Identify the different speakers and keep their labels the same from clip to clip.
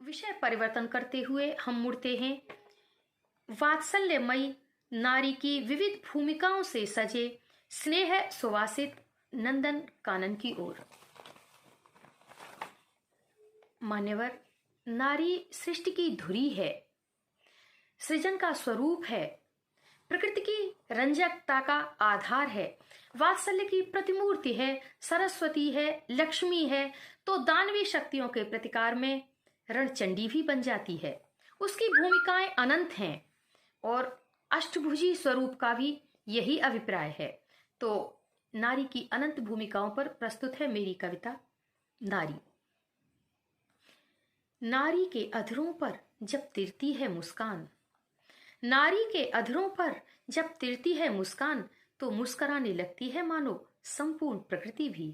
Speaker 1: विषय परिवर्तन करते हुए हम मुड़ते हैं वात्सल्यमयी नारी की विविध भूमिकाओं से सजे स्नेह सुवासित नंदन कानन की ओर। मान्यवर, नारी सृष्टि की धुरी है, सृजन का स्वरूप है, प्रकृति की रंजकता का आधार है, वात्सल्य की प्रतिमूर्ति है, सरस्वती है, लक्ष्मी है, तो दानवी शक्तियों के प्रतिकार में रणचंडी भी बन जाती है। उसकी भूमिकाएं अनंत हैं और अष्टभुजी स्वरूप का भी यही अभिप्राय है। तो नारी की अनंत भूमिकाओं पर प्रस्तुत है मेरी कविता नारी। नारी के अधरों पर जब तिरती है मुस्कान, नारी के अधरों पर जब तिरती है मुस्कान, तो मुस्कराने लगती है मानो संपूर्ण प्रकृति भी,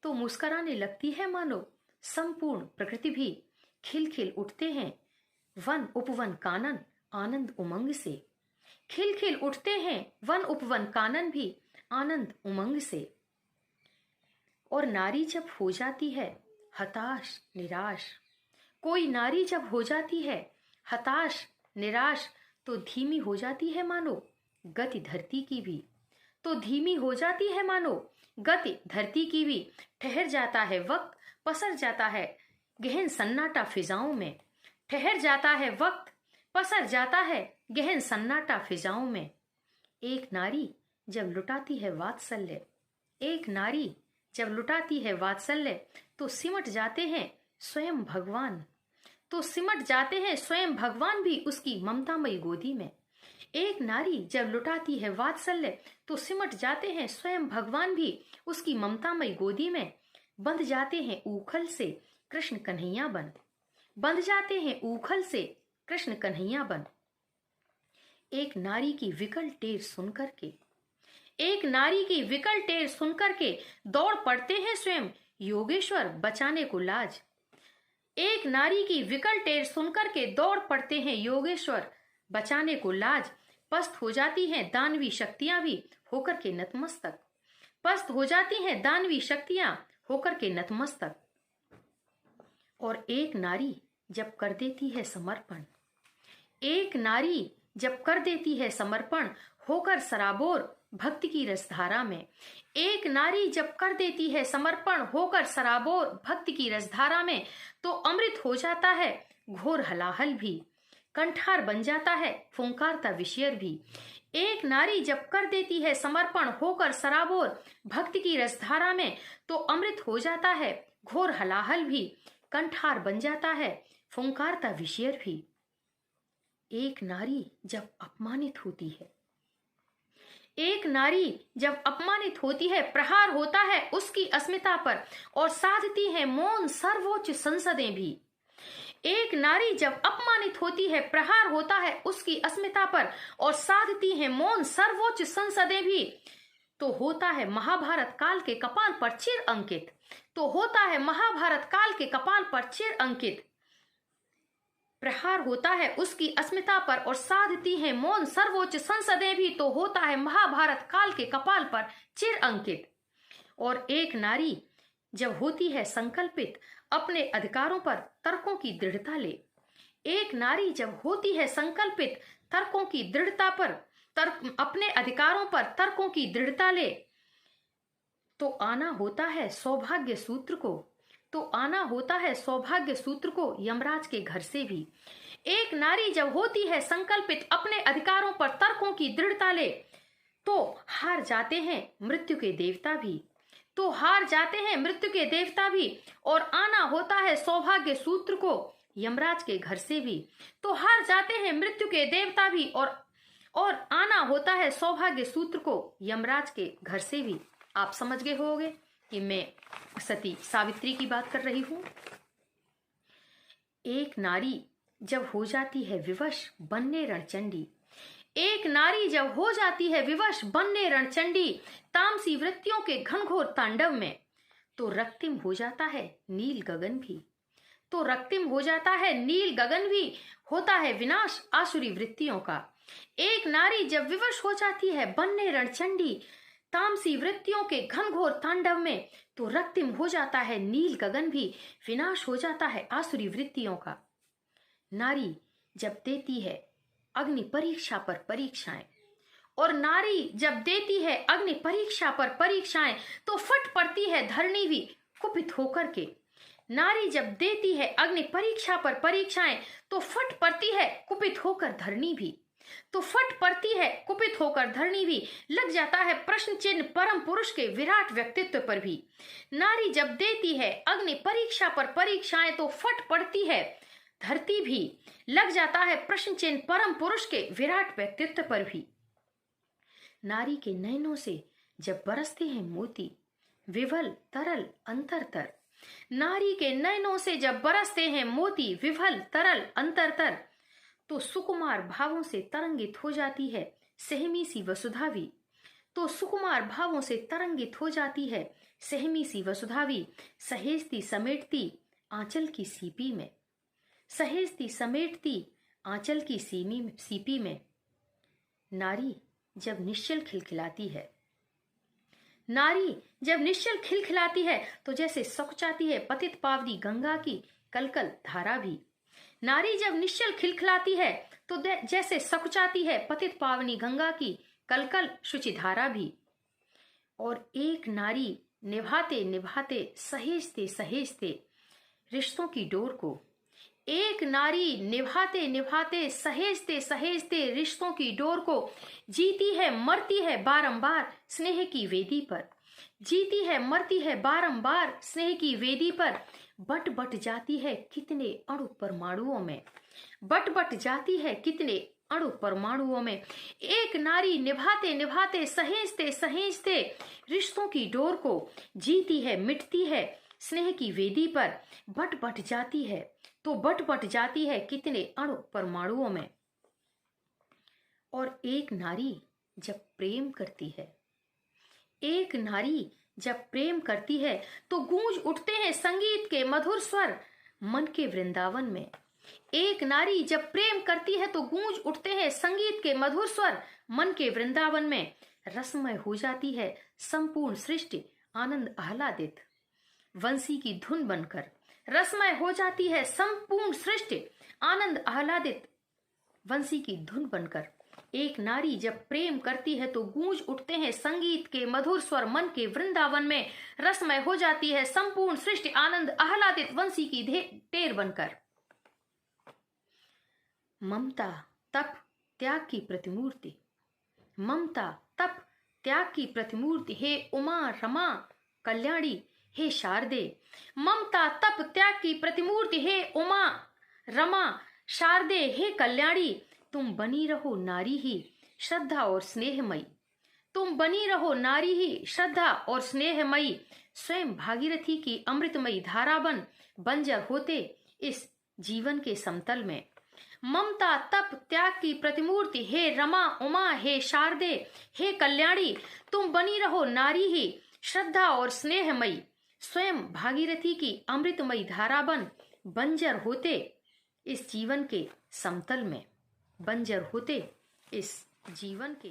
Speaker 1: तो मुस्कराने लगती है मानो संपूर्ण प्रकृति भी। खिल खिल उठते हैं वन उपवन कानन आनंद उमंग से, खिल खिल उठते हैं वन उपवन कानन भी आनंद उमंग से। और नारी जब हो जाती है हताश निराश, कोई नारी जब हो जाती है हताश निराश, तो धीमी हो जाती है मानो गति धरती की भी, तो धीमी हो जाती है मानो गति धरती की भी। ठहर जाता है वक्त, पसर जाता है गहन सन्नाटा फिजाओं में, ठहर जाता है वक्त, पसर जाता है गहन सन्नाटा फिजाओं में। एक नारी जब लुटाती है वात्सल्य, एक नारी जब लुटाती है वात्सल्य, तो सिमट जाते हैं स्वयं भगवान, तो सिमट जाते हैं स्वयं भगवान भी उसकी ममतामयी गोदी में। एक नारी जब लुटाती है वात्सल्य, तो सिमट जाते हैं स्वयं भगवान भी उसकी ममतामयी गोदी में। बंध जाते हैं ऊखल से कृष्ण कन्हैया बन, बंध जाते हैं ऊखल से कृष्ण कन्हैया बन। एक नारी की विकल टेर सुनकर के, एक नारी की विकल टेर सुनकर के दौड़ पड़ते हैं स्वयं योगेश्वर बचाने को लाज। एक नारी की विकल टेर सुनकर के दौड़ पड़ते हैं योगेश्वर बचाने को लाज। पस्त हो जाती हैं दानवी शक्तियां भी होकर के नतमस्तक, पस्त हो जाती हैं दानवी शक्तियां होकर के नतमस्तक। और एक नारी जब कर देती है समर्पण, एक नारी जब कर देती है समर्पण होकर सराबोर भक्ति की रसधारा में, एक नारी जब कर देती है समर्पण होकर सराबोर भक्ति की रसधारा में, तो अमृत हो जाता है घोर हलाहल भी, कंठार बन जाता है फुंकारता विषयर भी। एक नारी जब कर देती है समर्पण होकर सराबोर भक्ति की रसधारा में, तो अमृत हो जाता है घोर हलाहल भी, कंठार बन जाता है फुंकारता विषयर भी। एक नारी जब अपमानित होती है, एक नारी जब अपमानित होती है, प्रहार होता है उसकी अस्मिता पर और साधती है मौन सर्वोच्च संसदें भी। एक नारी जब अपमानित होती है, प्रहार होता है उसकी अस्मिता पर और साधती है मौन सर्वोच्च संसदें भी, तो होता है महाभारत काल के कपाल पर चिर अंकित, तो होता है महाभारत काल के कपाल पर चिर अंकित। प्रहार होता है उसकी अस्मिता पर और साधती है मौन सर्वोच्च संसदें भी, तो होता है महाभारत काल के कपाल पर चिर अंकित। और एक नारी जब होती है संकल्पित अपने अधिकारों पर तर्कों की दृढ़ता ले, एक नारी जब होती है संकल्पित तर्कों की दृढ़ता पर अपने अधिकारों पर तर्कों की दृढ़ता ले, तो आना होता है सौभाग्य सूत्र को, तो आना होता है सौभाग्य सूत्र को यमराज के घर से भी। एक नारी जब होती है संकल्पित अपने अधिकारों पर तर्कों की दृढ़ता ले, तो हार जाते हैं मृत्यु के देवता भी, तो हार जाते हैं मृत्यु के देवता भी। और आना होता है सौभाग्य सूत्र को यमराज के घर से भी, तो हार जाते हैं मृत्यु के देवता भी और आना होता है सौभाग्य सूत्र को यमराज के घर से भी। आप समझ गए होंगे कि मैं सती सावित्री की बात कर रही हूं। एक नारी जब हो जाती है विवश बनने रणचंडी, एक नारी जब हो जाती है विवश बनने रणचंडी, तामसी वृत्तियों के घनघोर तांडव में, तो रक्तिम हो जाता है नील गगन भी, तो रक्तिम हो जाता है नील गगन भी, होता है विनाश आसुरी वृत्तियों का। एक नारी जब विवश हो जाती है बनने रणचंडी, तामसी वृत्तियों के घनघोर तांडव में तो रक्तिम हो जाता है नील गगन भी, विनाश हो जाता है आसुरी वृत्तियों का। नारी जब देती है अग्नि परीक्षा पर परीक्षाएं, और नारी जब देती है अग्नि परीक्षा पर परीक्षाएं, तो फट पड़ती है धरणी भी कुपित होकर के। नारी जब देती है अग्नि परीक्षा पर परीक्षाएं, तो फट पड़ती है कुपित होकर धरणी भी, तो फट पड़ती है कुपित होकर धरणी भी। लग जाता है प्रश्न चिन्ह परम पुरुष के विराट व्यक्तित्व पर भी। नारी जब देती है अग्नि परीक्षा पर परीक्षाएं, तो फट पड़ती है धरती भी, लग जाता है प्रश्न चिन्ह परम पुरुष के विराट व्यक्तित्व पर भी। नारी के नयनों से जब बरसते हैं मोती, विवल तरल अंतरतर। नारी के नयनों से जब बरसते हैं मोती, विवल तरल अंतरतर, तो सुकुमार भावों से तरंगित हो जाती है सहमी सी वसुधावी, तो सुकुमार भावों से तरंगित हो जाती है सहमी सी वसुधावी। सहेजती समेटती आंचल की सीपी में, सहेजती समेटती आंचल की सीपी में। नारी जब निश्चल खिलखिलाती है, नारी जब निश्चल खिलखिलाती है, तो जैसे सकुचाती है पतित पावनी गंगा की कलकल धारा भी। नारी जब निश्चल खिलखिलाती है, तो जैसे सकुचाती है पतित पावनी गंगा की कलकल शुचि धारा भी। और एक नारी निभाते निभाते सहेजते सहेजते रिश्तों की डोर को, एक नारी निभाते निभाते सहेजते सहेजते रिश्तों की डोर को, जीती है मरती है बारंबार स्नेह की वेदी पर, जीती है मरती है बारंबार स्नेह की वेदी पर। बट बट जाती है कितने अणु परमाणुओं में, बट बट जाती है कितने अणु परमाणुओं में। एक नारी निभाते निभाते सहेजते सहेजते रिश्तों की डोर को, जीती है मिटती है स्नेह की वेदी पर। बट बट जाती है तो बट बट जाती है कितने अणु परमाणुओं में। और एक नारी जब प्रेम करती है, एक नारी जब प्रेम करती है, तो गूंज उठते हैं संगीत के मधुर स्वर मन के वृंदावन में। एक नारी जब प्रेम करती है, तो गूंज उठते हैं संगीत के मधुर स्वर मन के वृंदावन में। रसमय हो जाती है संपूर्ण सृष्टि आनंद आह्लादित वंशी की धुन बनकर, रसमय हो जाती है संपूर्ण सृष्टि आनंद आह्लादित वंशी की धुन बनकर। एक नारी जब प्रेम करती है, तो गूंज उठते हैं संगीत के मधुर स्वर मन के वृंदावन में, रसमय हो जाती है संपूर्ण सृष्टि आनंद आह्लादित वंशी की टेर बनकर। ममता तप त्याग की प्रतिमूर्ति, ममता तप त्याग की प्रतिमूर्ति, हे उमा रमा कल्याणी हे शारदे। ममता तप त्याग की प्रतिमूर्ति, हे उमा रमा शारदे हे कल्याणी। तुम बनी रहो नारी ही श्रद्धा और स्नेहमयी, तुम बनी रहो नारी ही श्रद्धा और स्नेहमयी। स्वयं भागीरथी की अमृतमयी धारा बंजर होते इस जीवन के समतल में। ममता तप त्याग की प्रतिमूर्ति, हे रमा उमा हे शारदे हे कल्याणी। तुम बनी रहो नारी ही श्रद्धा और स्नेहमयी। स्वयं भागीरथी की अमृतमयी धारा बंजर होते इस जीवन के समतल में, बंजर होते इस जीवन के